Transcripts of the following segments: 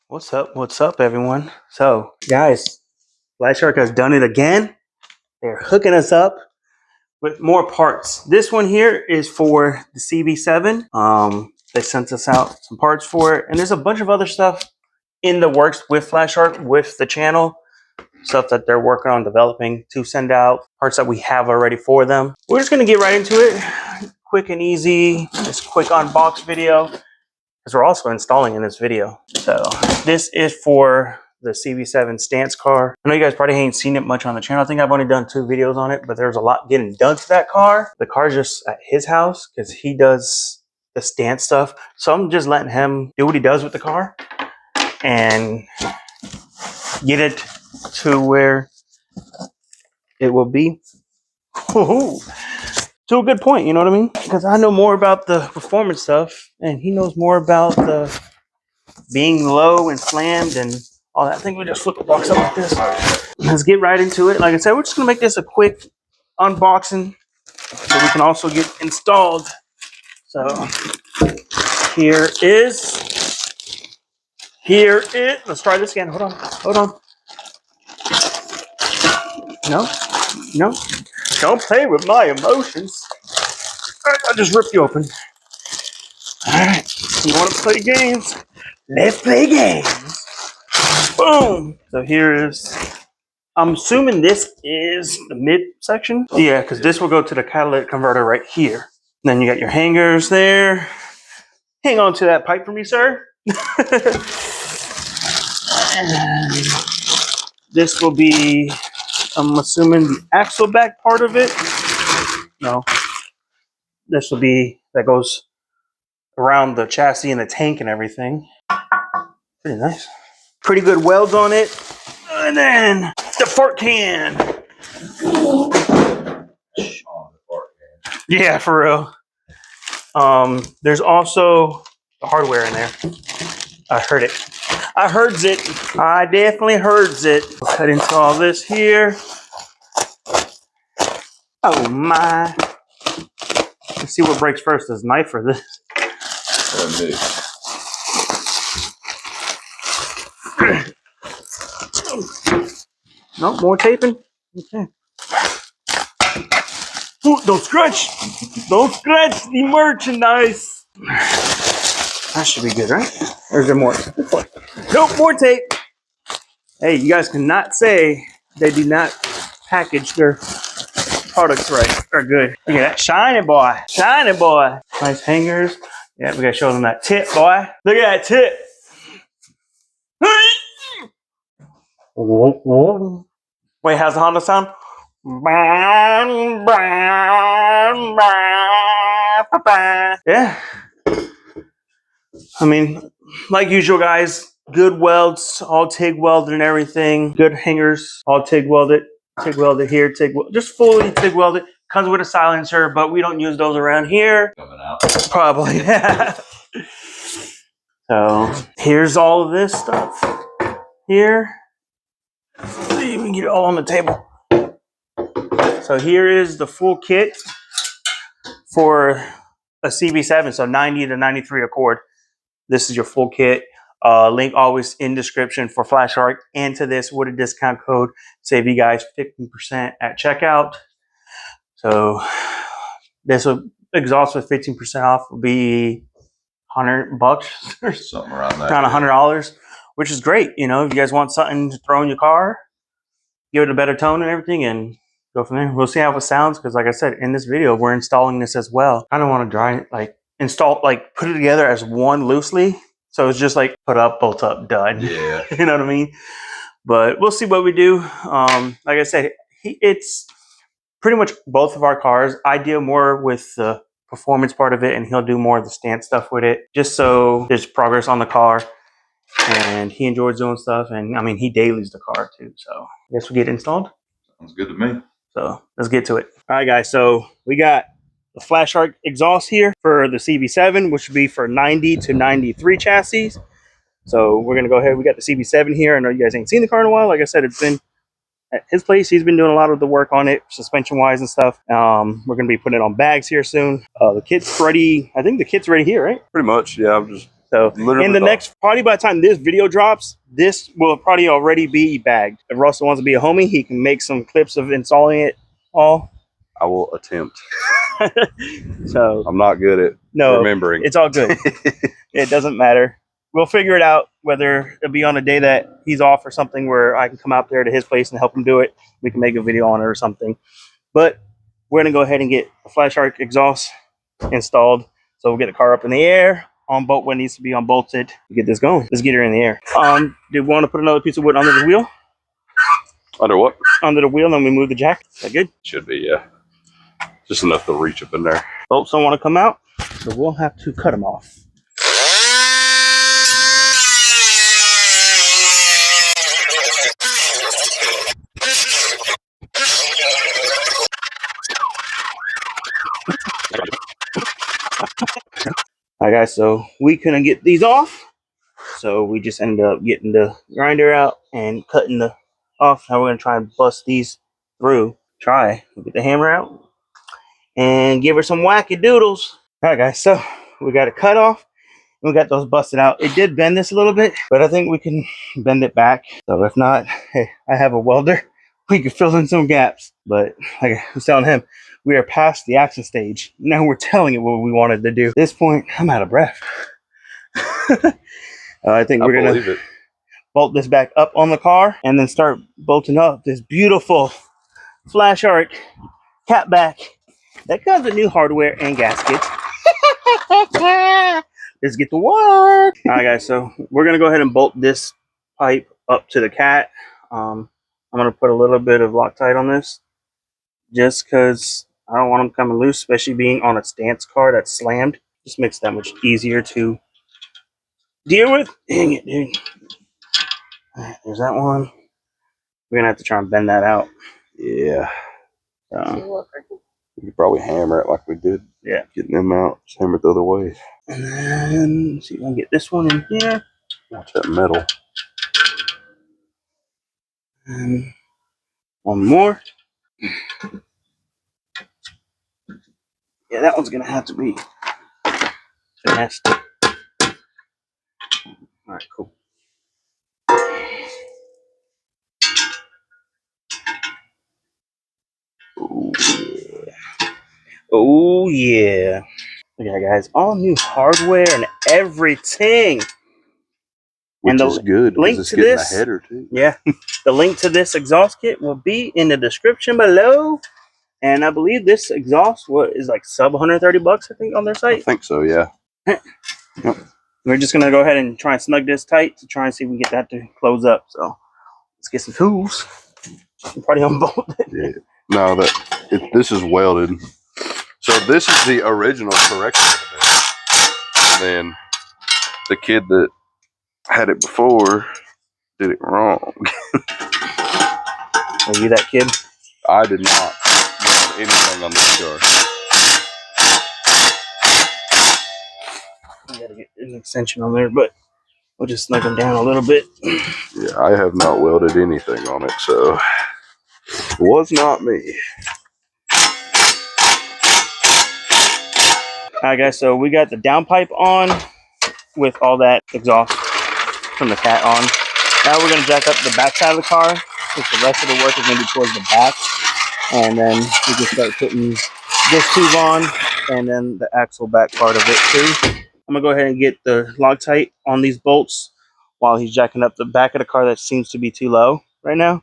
What's up, everyone? So, guys, Flashark has done it again. They're hooking us up with more parts. This one here is for the CB7. They sent us out some parts for it, and there's a bunch of other stuff in the works with Flashark, with the channel, stuff that they're working on developing to send out, parts that we have already for them. We're just gonna get right into it. Quick and easy, just quick unbox video, because we're also installing in this video. So this is for the CB7 stance car. I know you guys probably ain't seen it much on the channel. I think I've only done 2 videos on it, but there's a lot getting done to that car. The car's just at his house because he does the stance stuff. So I'm just letting him do what he does with the car and get it to where it will be. To a good point, you know what I mean? Because I know more about the performance stuff and he knows more about the being low and slammed and all that. I think we just flip the box up like this. Let's get right into it. Like I said, we're just gonna make this a quick unboxing so we can also get installed. So here is, let's try this again. Hold on. No, don't play with my emotions. All right, I'll just rip you open. All right, you wanna play games? Let's play games. Boom. So here is, I'm assuming this is the mid section. Yeah, because this will go to the catalytic converter right here. Then you got your hangers there. Hang on to that pipe for me, sir. And this will be, I'm assuming, the axle back part of it. No. This will be, that goes around the chassis and the tank and everything. Pretty nice. Pretty good welds on it. And then the fart can. Yeah, for real. There's also the hardware in there. I heard it. I definitely heard it. Go ahead and install this here. Oh my. Let's see what breaks first, this knife or this. No, more taping? Okay. Ooh, don't scratch! Don't scratch the merchandise! That should be good, right? Or is there more? Nope, more tape! Hey, you guys cannot say they do not package their products right or good. Look at that shiny boy. Shiny boy. Nice hangers. Yeah, we gotta show them that tip, boy. Look at that tip. Wait, how's the Honda sound? Yeah. I mean, like usual, guys, good welds, all TIG welded and everything. Good hangers, all TIG welded. TIG welded here, just fully TIG welded. Comes with a silencer, but we don't use those around here. Coming out. Probably. So here's all of this stuff here. So you can get it all on the table. So here is the full kit for a CB7, so 90 to 93 Accord. This is your full kit. Link always in description for Flashark, and to this with a discount code, save you guys 15% at checkout. So this will exhaust with 15% off will be $100 or something around that. Around $100, which is great. You know, if you guys want something to throw in your car, give it a better tone and everything, and go from there. We'll see how it sounds, because like I said, in this video, we're installing this as well. I don't want to dry it, like install, like put it together as one loosely. So it's just like put up, bolt up, done. Yeah. You know what I mean? But we'll see what we do. Like I said, it's pretty much both of our cars. I deal more with the performance part of it, and he'll do more of the stance stuff with it, just so there's progress on the car. And he enjoys doing stuff, and I mean, he dailies the car too. So I guess we get installed. Sounds good to me. So let's get to it. All right, guys. So we got the Flashark exhaust here for the CB7, which would be for 90 to 93 chassis. So we're gonna go ahead. We got the CB7 here. I know you guys ain't seen the car in a while. Like I said, it's been at his place. He's been doing a lot of the work on it, suspension wise and stuff. We're gonna be putting it on bags here soon. The kit's ready. I think the kit's ready here, right? Pretty much, yeah. I'm just So in the next, probably by the time this video drops, this will probably already be bagged. If Russell wants to be a homie, he can make some clips of installing it all. I will attempt. So I'm not good at remembering. It's all good. It doesn't matter. We'll figure it out, whether it'll be on a day that he's off or something where I can come out there to his place and help him do it. We can make a video on it or something. But we're going to go ahead and get a Flashark exhaust installed. So we'll get the car up in the air, on bolt what needs to be unbolted. Get this going. Let's get her in the air. Do we want to put another piece of wood under the wheel? Under what? Under the wheel, and then we move the jack. Is that good? Should be, yeah. Just enough to reach up in there. Bolts don't want to come out, so we'll have to cut them off. Alright guys, so we couldn't get these off, so we just ended up getting the grinder out and cutting the off. Now we're going to try and bust these through. Get the hammer out and give her some wacky doodles. Alright guys, so we got it cut off. We got those busted out. It did bend this a little bit, but I think we can bend it back. So if not, hey, I have a welder. We can fill in some gaps. But like I was telling him, we are past the action stage. Now we're telling it what we wanted to do. At this point, I'm out of breath. I think we're going to bolt this back up on the car and then start bolting up this beautiful Flashark Catback that comes with new hardware and gaskets. Let's get to work. All right, guys. So we're gonna go ahead and bolt this pipe up to the cat. I'm gonna put a little bit of Loctite on this, just because I don't want them coming loose, especially being on a stance car that's slammed. Just makes it that much easier to deal with. Dang it, dude. All right, there's that one. We're gonna have to try and bend that out. Yeah. We could probably hammer it like we did. Yeah. Getting them out. Just hammer it the other way. And then, let's see if I can get this one in here. Watch that metal. And one more. Yeah, that one's going to have to be fast. All right, cool. Oh, yeah. Oh, yeah. Look at that, guys. All new hardware and everything. Which is good. Link to this, a header too. Yeah. The link to this exhaust kit will be in the description below. And I believe this exhaust is like sub 130 bucks, I think, on their site. I think so, yeah. Yep. We're just going to go ahead and try and snug this tight to try and see if we can get that to close up. So let's get some tools. I'm probably unbolt it. Yeah. No, this is welded. So this is the original correction. And then the kid that had it before did it wrong. Are you that kid? I did not weld anything on this car. I gotta get an extension on there, but we'll just snug them down a little bit. Yeah, I have not welded anything on it, so it was not me. Alright guys, so we got the downpipe on with all that exhaust from the cat on. Now we're going to jack up the back side of the car, since the rest of the work is going to be towards the back. And then we can start putting this tube on, and then the axle back part of it too. I'm going to go ahead and get the Loctite on these bolts while he's jacking up the back of the car that seems to be too low right now.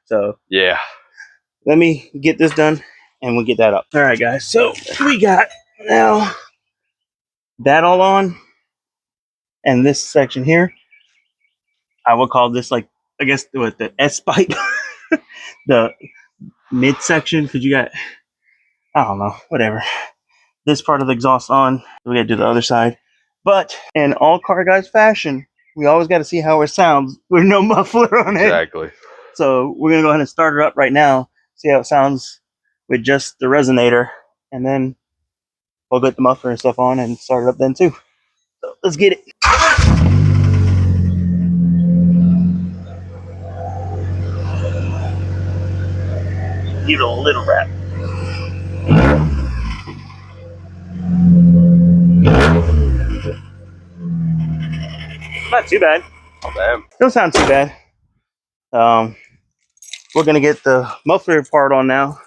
So yeah, let me get this done and we'll get that up. All right, guys. So we got now that all on, and this section here, I will call this, like, I guess what the S pipe, the mid section, because you got, I don't know, whatever. This part of the exhaust on. We got to do the other side. But in all car guys fashion, we always got to see how it sounds with no muffler on it. Exactly. So we're gonna go ahead and start it up right now. See how it sounds with just the resonator, and then we'll get the muffler and stuff on and start it up then too. So let's get it. Give it a little wrap. not too bad. Oh, damn. Don't sound too bad. We're gonna get the muffler part on now,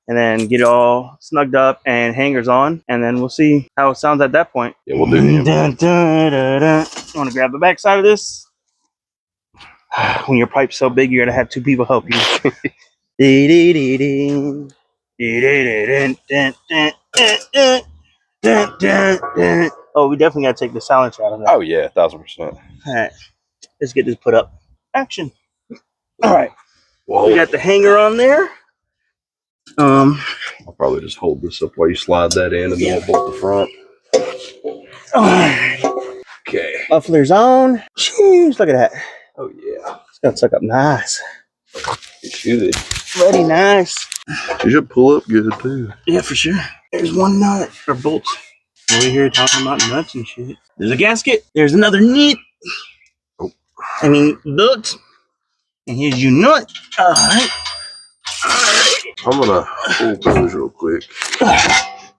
and then get it all snugged up and hangers on, and then we'll see how it sounds at that point. Yeah, we'll do him. Dun, dun, dun, dun. You want to grab the back side of this? When your pipe's so big, you're gonna have two people help you. Oh, we definitely gotta take the silencer out of that. Oh yeah, 1000%. All right, let's get this put up. Action. All right, we got the hanger on there. I'll probably just hold this up while you slide that in, and then we'll bolt the front. All right. Okay. Muffler's on. Jeez, look at that. Oh yeah. It's gonna suck up nice. It should. Ready, nice. She should pull up good too. Yeah, for sure. There's one nut or bolt. We're here talking about nuts and shit. There's a gasket. There's another nut. Oh. I mean, bolt. And here's your nut. All right. I'm gonna pull those real quick.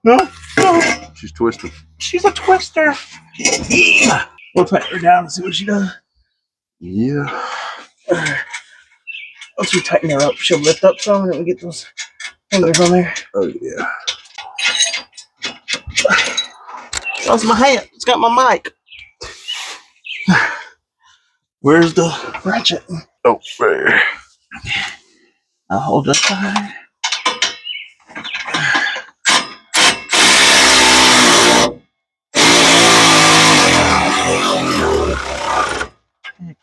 No. She's twisting. She's a twister. Yeah. We'll tighten her down and see what she does. Yeah. Once we tighten her up, she'll lift up some, and then we get those fingers on there. Oh yeah. That's my hand. It's got my mic. Where's the ratchet? Oh, there. I'll hold this side.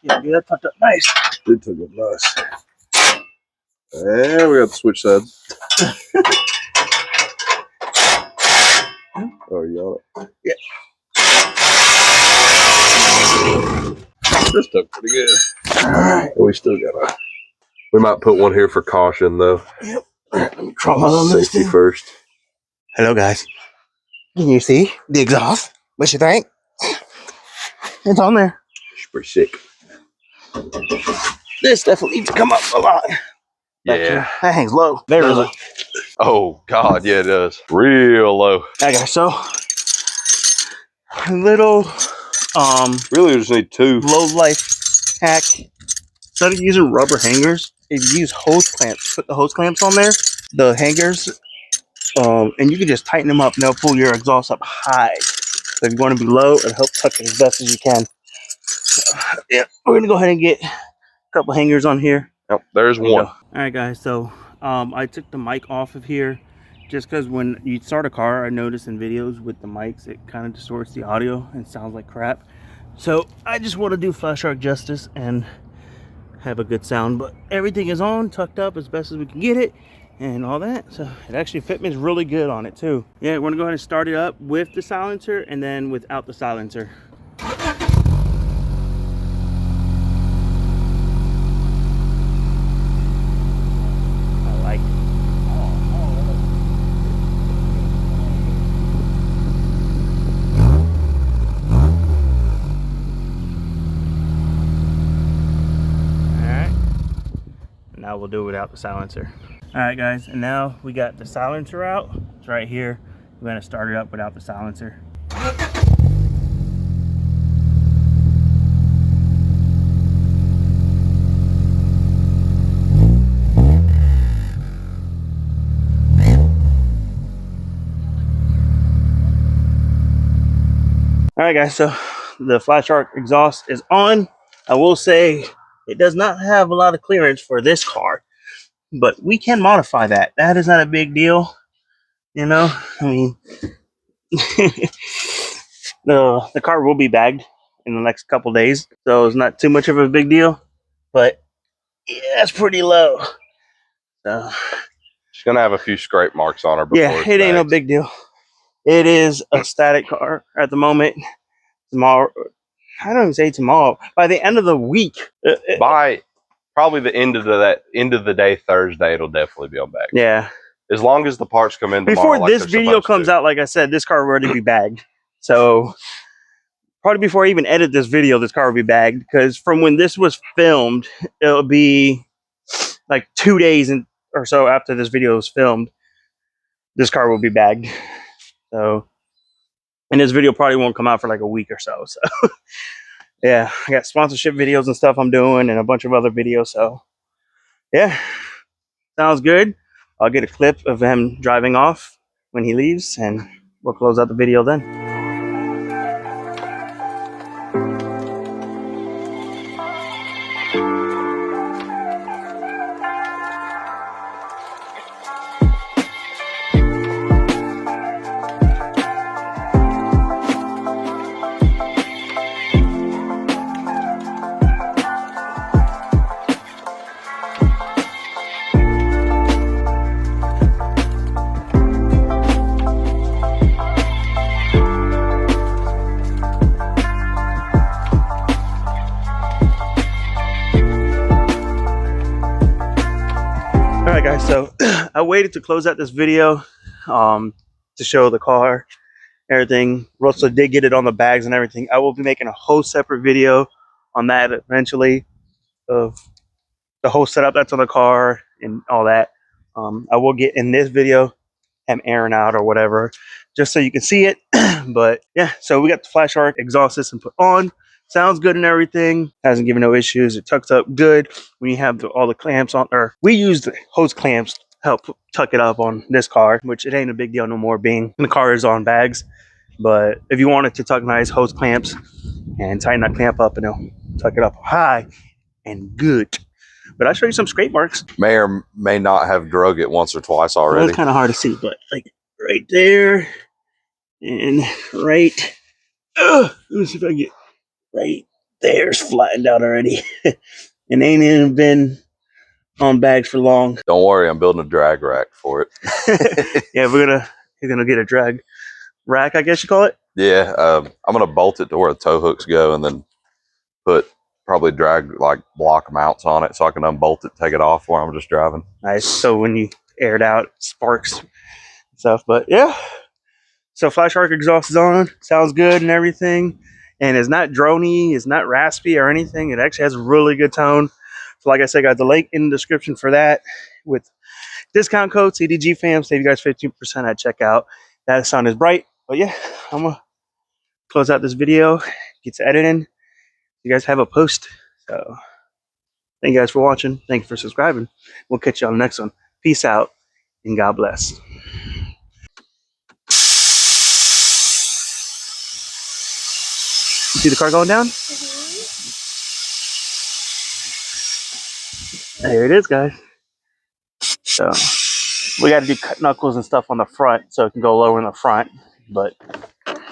Yeah, that tucked up nice. It took up nice. And we got the switch sides. Oh, you got it? Yeah. This took pretty good. Alright. We still got a. We might put one here for caution, though. Yep. Let me crawl on this. Safety first. Hello, guys. Can you see the exhaust? What you think? It's on there. She's pretty sick. This definitely needs to come up a lot. Yeah. That hangs low. Very low. Oh, God. Yeah, it does. Real low. Okay, so a little Really, we just need two. low life hack. Instead of using rubber hangers, if you use hose clamps, put the hose clamps on there, the hangers, and you can just tighten them up and they'll pull your exhaust up high. So if you want to be low, it'll help tuck it as best as you can. Yeah, we're gonna go ahead and get a couple hangers on here. Oh, there's one. All right, guys. So I took the mic off of here just because when you start a car, I notice in videos with the mics, it kind of distorts the audio and sounds like crap. So I just want to do Flashark justice and have a good sound. But everything is on, tucked up as best as we can get it, and all that. So it actually fit me really good on it too. Yeah, we're gonna go ahead and start it up with the silencer and then without the silencer. Now we'll do it without the silencer. All right, guys, and now we got the silencer out. It's right here. We're gonna start it up without the silencer. All right, guys, so the Flashark exhaust is on. I will say it does not have a lot of clearance for this car, but we can modify that. That is not a big deal, you know. I mean, the car will be bagged in the next couple days, so it's not too much of a big deal. But yeah, it's pretty low. So She's gonna have a few scrape marks on her. Before yeah, it ain't no big deal. It is a static car at the moment. Tomorrow, I don't even say tomorrow. By the end of the week, by probably the end of the day Thursday, it'll definitely be on back. Yeah. As long as the parts come in tomorrow. Before this video comes out, like I said, this car will already be bagged. So probably before I even edit this video, this car will be bagged, because from when this was filmed, it'll be like 2 days or so after this video was filmed. This car will be bagged. So, and this video probably won't come out for like a week or so. So yeah, I got sponsorship videos and stuff I'm doing and a bunch of other videos. So yeah, sounds good. I'll get a clip of him driving off when he leaves, and we'll close out the video then. All right, guys. So I waited to close out this video to show the car, everything. Russell did get it on the bags and everything. I will be making a whole separate video on that eventually of the whole setup that's on the car and all that. I will get in this video him airing out or whatever, just so you can see it. But yeah, so we got the Flashark exhaust system put on. Sounds good and everything. Hasn't given no issues. It tucks up good. When you have all the clamps on, or we use the hose clamps to help tuck it up on this car, which it ain't a big deal no more being the car is on bags. But if you wanted to tuck nice, hose clamps and tighten that clamp up, and it'll tuck it up high and good. But I'll show you some scrape marks. May or may not have drug it once or twice Well, already. it's kind of hard to see, but like right there and right. Let me see if I can get right there's flattened out already. And ain't even been on bags for long. Don't worry, I'm building a drag rack for it. Yeah, you're gonna get a drag rack, I guess you call it. Yeah, I'm gonna bolt it to where the tow hooks go, and then put probably drag like block mounts on it, so I can unbolt it, take it off while I'm just driving. Nice. So when you air it out, it sparks and stuff. But yeah, so Flashark exhaust is on. Sounds good and everything, and it's not droney, it's not raspy or anything. It actually has a really good tone. So like I said, got the link in the description for that with discount code CDG fam, save you guys 15% at checkout. That sound is bright. But yeah, I'm gonna close out this video, get to editing. You guys have a post. So thank you guys for watching. Thank you for subscribing. We'll catch you on the next one. Peace out and God bless. You see the car going down? There it is, guys. So we got to do cut knuckles and stuff on the front so it can go lower in the front. But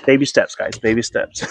baby steps, guys. Baby steps.